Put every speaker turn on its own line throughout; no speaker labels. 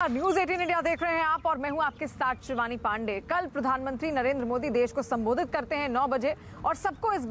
News 18 India देख रहे हैं आप और मैं हूं आपके साथ शिवानी पांडे। कल प्रधानमंत्री नरेंद्र मोदी देश को संबोधित करते हैं 9 बजे और सबको इस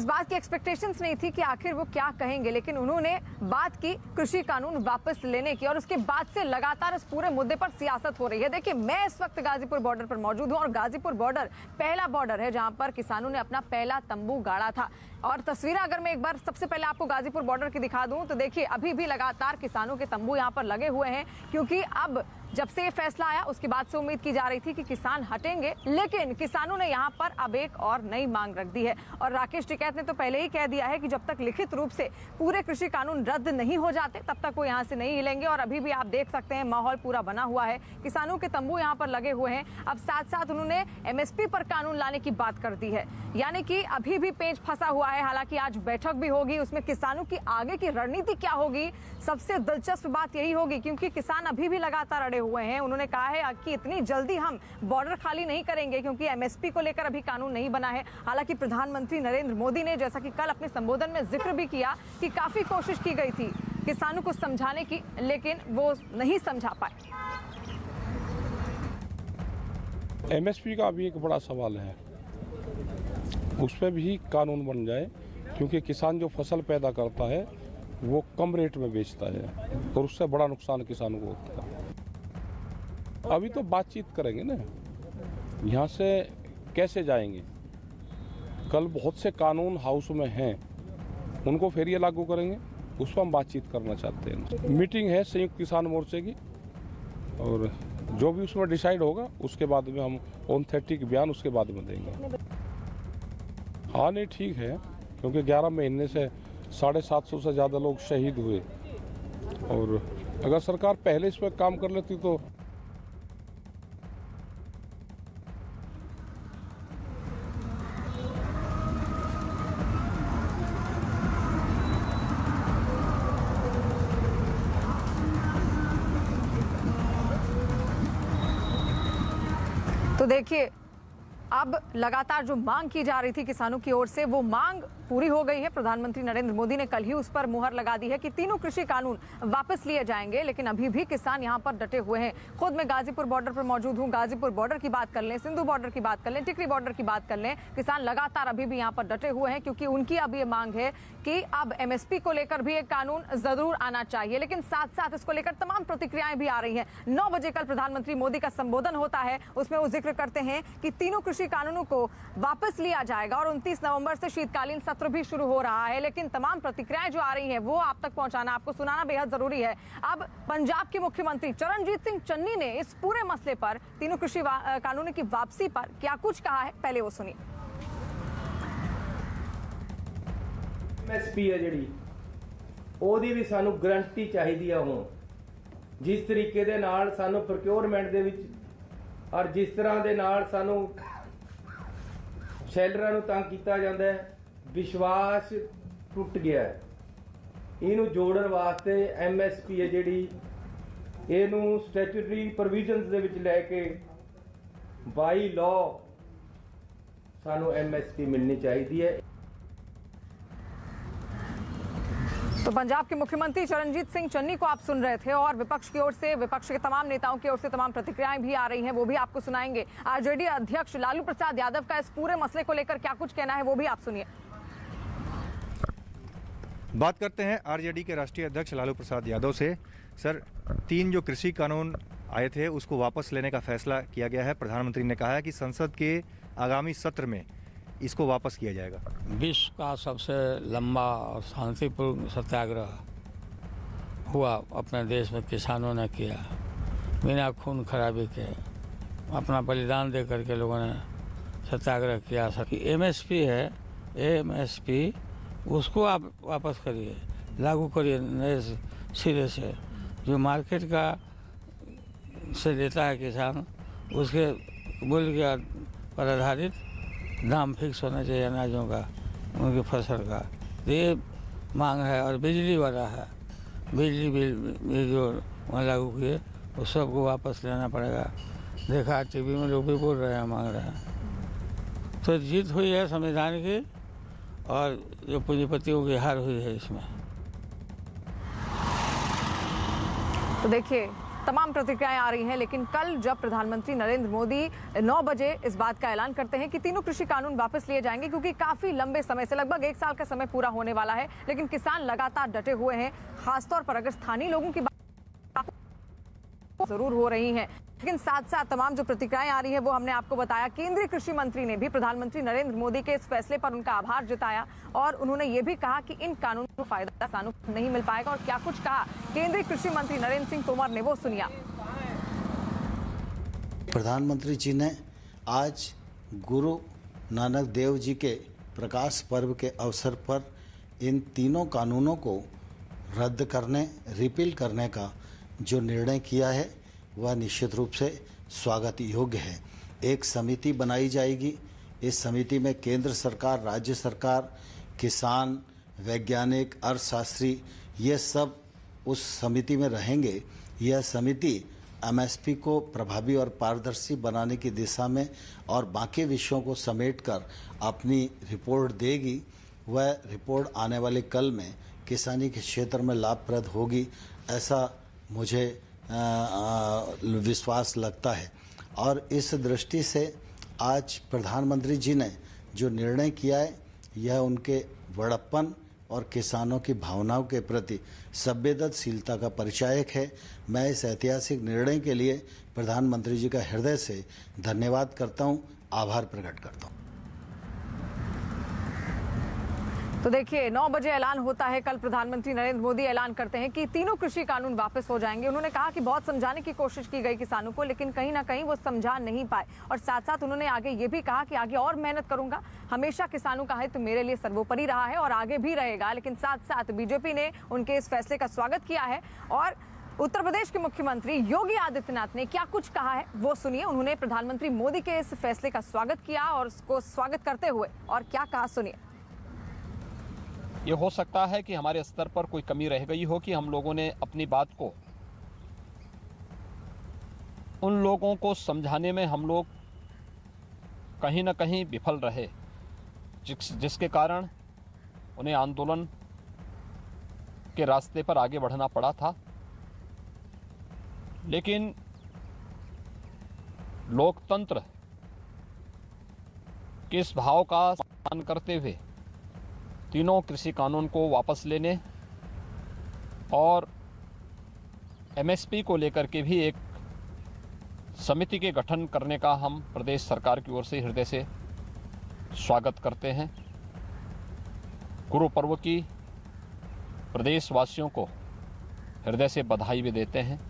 बात की एक्सपेक्टेशंस नहीं थी कि आखिर वो क्या कहेंगे, लेकिन उन्होंने बात की कृषि कानून वापस लेने की और उसके बाद से लगातार इस पूरे मुद्दे पर सियासत हो रही है। देखिए, मैं इस वक्त गाजीपुर बॉर्डर पर मौजूद हूं और गाजीपुर बॉर्डर पहला बॉर्डर है जहां पर किसानों ने अपना पहला तंबू गाड़ा था। और तस्वीरें अगर मैं एक बार सबसे पहले आपको गाजीपुर बॉर्डर की दिखा दूं तो देखिए, अभी भी लगातार किसानों के तंबू यहां पर लगे हुए हैं, क्योंकि अब जब से ये फैसला आया उसके बाद से उम्मीद की जा रही थी कि किसान हटेंगे, लेकिन किसानों ने यहां पर अब एक और नई मांग रख दी है। और राकेश टिकैत ने तो पहले ही कह दिया है कि जब तक लिखित रूप से पूरे कृषि कानून रद्द नहीं हो जाते तब तक वो यहां से नहीं हिलेंगे। और अभी भी आप देख सकते हैं माहौल पूरा बना हुआ है, किसानों के तंबू यहां पर लगे हुए हैं। अब साथ साथ उन्होंने एमएसपी पर कानून लाने की बात कर दी है, यानी कि अभी भी पेंच फंसा हुआ है। हालांकि आज बैठक भी होगी, उसमें किसानों की आगे की रणनीति क्या होगी, सबसे दिलचस्प बात यही होगी, क्योंकि किसान अभी भी लगातार अड़े हुए हैं। उन्होंने कहा है कि इतनी जल्दी हम बॉर्डर खाली नहीं करेंगे, क्योंकि एमएसपी को लेकर अभी कानून नहीं बना है। हालांकि प्रधानमंत्री नरेंद्र मोदी ने, जैसा कि कल अपने संबोधन में जिक्र भी किया, कि काफी कोशिश की गई थी किसानों को समझाने की, लेकिन वो नहीं समझा पाए।
एमएसपी का भी एक बड़ा सवाल है, उस पर भी कानून बन जाए, क्योंकि किसान जो फसल पैदा करता है वो कम रेट में बेचता है और उससे बड़ा नुकसान किसानों को होता है। अभी तो बातचीत करेंगे ना, यहाँ से कैसे जाएंगे। कल बहुत से कानून हाउस में हैं, उनको फिर ये लागू करेंगे, उस पर हम बातचीत करना चाहते हैं। मीटिंग है संयुक्त किसान मोर्चे की, और जो भी उसमें डिसाइड होगा उसके बाद में हम ऑथेंटिक बयान उसके बाद में देंगे। हाँ, नहीं ठीक है, क्योंकि 11 महीने से 750 से ज़्यादा लोग शहीद हुए, और अगर सरकार पहले इस पर काम कर लेती तो
देखिए, अब लगातार जो मांग की जा रही थी किसानों की ओर से, वो मांग पूरी हो गई है। प्रधानमंत्री नरेंद्र मोदी ने कल ही उस पर मुहर लगा दी है कि तीनों कृषि कानून वापस लिए जाएंगे, लेकिन अभी भी किसान यहां पर डटे हुए हैं। खुद मैं गाजीपुर बॉर्डर पर मौजूद हूं। गाजीपुर बॉर्डर की बात कर लें, सिंधु बॉर्डर की बात कर लें, टिकरी बॉर्डर की बात कर लें, किसान लगातार अभी भी यहां पर डटे हुए हैं, क्योंकि उनकी अब ये मांग है कि अब एमएसपी को लेकर भी एक कानून जरूर आना चाहिए। लेकिन साथ साथ इसको लेकर तमाम प्रतिक्रियाएं भी आ रही हैं। 9 बजे कल प्रधानमंत्री मोदी का संबोधन होता है, उसमें वो जिक्र करते हैं कि तीनों कृषि कानूनों को वापस लिया जाएगा और 29 नवंबर से शीतकालीन सत्र भी शुरू हो रहा है। लेकिन तमाम प्रतिक्रियाएं जो आ रही हैं वो आप तक पहुंचाना, आपको सुनाना बेहद जरूरी है। अब पंजाब के मुख्यमंत्री चरणजीत सिंह चन्नी ने इस पूरे मसले पर, तीनों कृषि कानूनों की वापसी पर क्या कुछ कहा है, पहले वो सुनिए।
एमएसपी है ਜਿਹੜੀ ਉਹਦੀ ਵੀ ਸਾਨੂੰ ਗਰੰਟੀ ਚਾਹੀਦੀ ਆ। ਹੁਣ ਜਿਸ ਤਰੀਕੇ ਦੇ ਨਾਲ ਸਾਨੂੰ ਪ੍ਰੋਕਿਉਰਮੈਂਟ ਦੇ ਵਿੱਚ ਔਰ ਜਿਸ ਤਰ੍ਹਾਂ ਦੇ ਨਾਲ ਸਾਨੂੰ ਸ਼ੈਲਰਾਂ ਨੂੰ ਤੰਗ ਕੀਤਾ ਜਾਂਦਾ ਹੈ, ਵਿਸ਼ਵਾਸ ਟੁੱਟ ਗਿਆ ਹੈ। ਇਹਨੂੰ ਜੋੜਨ ਵਾਸਤੇ ਐਮਐਸਪੀ ਹੈ ਜਿਹੜੀ, ਇਹਨੂੰ ਸਟੈਚੂਟਰੀ ਪ੍ਰੋਵੀਜ਼ਨਸ ਦੇ ਵਿੱਚ ਲੈ ਕੇ ਬਾਈ ਲਾਅ ਸਾਨੂੰ ਐਮਐਸਪੀ ਮਿਲਣੀ ਚਾਹੀਦੀ ਹੈ।
तो पंजाब के मुख्यमंत्री चरणजीत सिंह चन्नी को आप सुन रहे थे, और विपक्ष की ओर से, विपक्ष के तमाम नेताओं की ओर से तमाम प्रतिक्रियाएं भी आ रही हैं, वो भी आपको सुनाएंगे। आरजेडी अध्यक्ष लालू प्रसाद यादव का इस पूरे मसले को लेकर क्या कुछ कहना है, वो भी आप सुनिए।
बात करते हैं आरजेडी के राष्ट्रीय अध्यक्ष लालू प्रसाद यादव से। सर, 3 जो कृषि कानून आए थे उसको वापस लेने का फैसला किया गया है। प्रधानमंत्री ने कहा है कि संसद के आगामी सत्र में इसको वापस किया जाएगा।
विश्व का सबसे लंबा और शांतिपूर्ण सत्याग्रह हुआ अपने देश में, किसानों ने किया, बिना खून खराबी के अपना बलिदान दे करके लोगों ने सत्याग्रह किया। एमएसपी है, एमएसपी उसको आप वापस करिए, लागू करिए नए सिरे से। जो मार्केट का से लेता है किसान, उसके मूल्य पर आधारित दाम फिक्स होना चाहिए अनाजों का, उनकी फसल का। ये मांग है। और बिजली वाला है, बिजली बिल जो वहाँ लागू किए उस सबको वापस लेना पड़ेगा। देखा टीवी में लोग भी बोल रहे हैं, मांग रहे हैं। तो जीत हुई है संविधान की, और जो पूंजीपतियों की हार हुई है इसमें।
तो देखिए तमाम प्रतिक्रियाएं आ रही हैं, लेकिन कल जब प्रधानमंत्री नरेंद्र मोदी 9 बजे इस बात का ऐलान करते हैं कि तीनों कृषि कानून वापस लिए जाएंगे, क्योंकि काफी लंबे समय से लगभग 1 साल का समय पूरा होने वाला है, लेकिन किसान लगातार डटे हुए हैं। खासतौर पर अगर स्थानीय लोगों की बात जरूर हो रही है, लेकिन साथ साथ तमाम जो प्रतिक्रियाएं आ रही है वो हमने आपको बताया। केंद्रीय कृषि मंत्री ने भी प्रधानमंत्री नरेंद्र मोदी के इस फैसले पर उनका आभार जताया और उन्होंने ये भी कहा कि इन कानूनों को फायदा किसानों को नहीं मिल पाएगा। और क्या कुछ कहा केंद्रीय कृषि मंत्री नरेंद्र सिंह तोमर ने, वो सुनिए।
प्रधानमंत्री जी ने आज गुरु नानक देव जी के प्रकाश पर्व के अवसर पर इन तीनों कानूनों को रद्द करने, रिपील करने का जो निर्णय किया है वह निश्चित रूप से स्वागत योग्य है। एक समिति बनाई जाएगी। इस समिति में केंद्र सरकार, राज्य सरकार, किसान, वैज्ञानिक, अर्थशास्त्री, ये सब उस समिति में रहेंगे। यह समिति एमएसपी को प्रभावी और पारदर्शी बनाने की दिशा में और बाकी विषयों को समेटकर अपनी रिपोर्ट देगी। वह रिपोर्ट आने वाले कल में किसानी के क्षेत्र में लाभप्रद होगी, ऐसा मुझे विश्वास लगता है। और इस दृष्टि से आज प्रधानमंत्री जी ने जो निर्णय किया है यह उनके बड़प्पन और किसानों की भावनाओं के प्रति संवेदनशीलता का परिचायक है। मैं इस ऐतिहासिक निर्णय के लिए प्रधानमंत्री जी का हृदय से धन्यवाद करता हूं, आभार प्रकट करता हूं।
तो देखिए 9 बजे ऐलान होता है। कल प्रधानमंत्री नरेंद्र मोदी ऐलान करते हैं कि तीनों कृषि कानून वापस हो जाएंगे। उन्होंने कहा कि बहुत समझाने की कोशिश की गई किसानों को, लेकिन कहीं ना कहीं वो समझा नहीं पाए। और साथ साथ उन्होंने आगे ये भी कहा कि आगे और मेहनत करूंगा, हमेशा किसानों का हित मेरे लिए सर्वोपरि रहा है और आगे भी रहेगा। लेकिन साथ साथ बीजेपी ने उनके इस फैसले का स्वागत किया है। और उत्तर प्रदेश के मुख्यमंत्री योगी आदित्यनाथ ने क्या कुछ कहा है वो सुनिए। उन्होंने प्रधानमंत्री मोदी के इस फैसले का स्वागत किया और उसको स्वागत करते हुए और क्या कहा सुनिए।
ये हो सकता है कि हमारे स्तर पर कोई कमी रह गई हो कि हम लोगों ने अपनी बात को उन लोगों को समझाने में हम लोग कहीं ना कहीं विफल रहे, जिसके कारण उन्हें आंदोलन के रास्ते पर आगे बढ़ना पड़ा था। लेकिन लोकतंत्र के इस भाव का सम्मान करते हुए तीनों कृषि कानून को वापस लेने और एमएसपी को लेकर के भी एक समिति के गठन करने का हम प्रदेश सरकार की ओर से हृदय से स्वागत करते हैं। गुरु पर्व की प्रदेशवासियों को हृदय से बधाई भी देते हैं।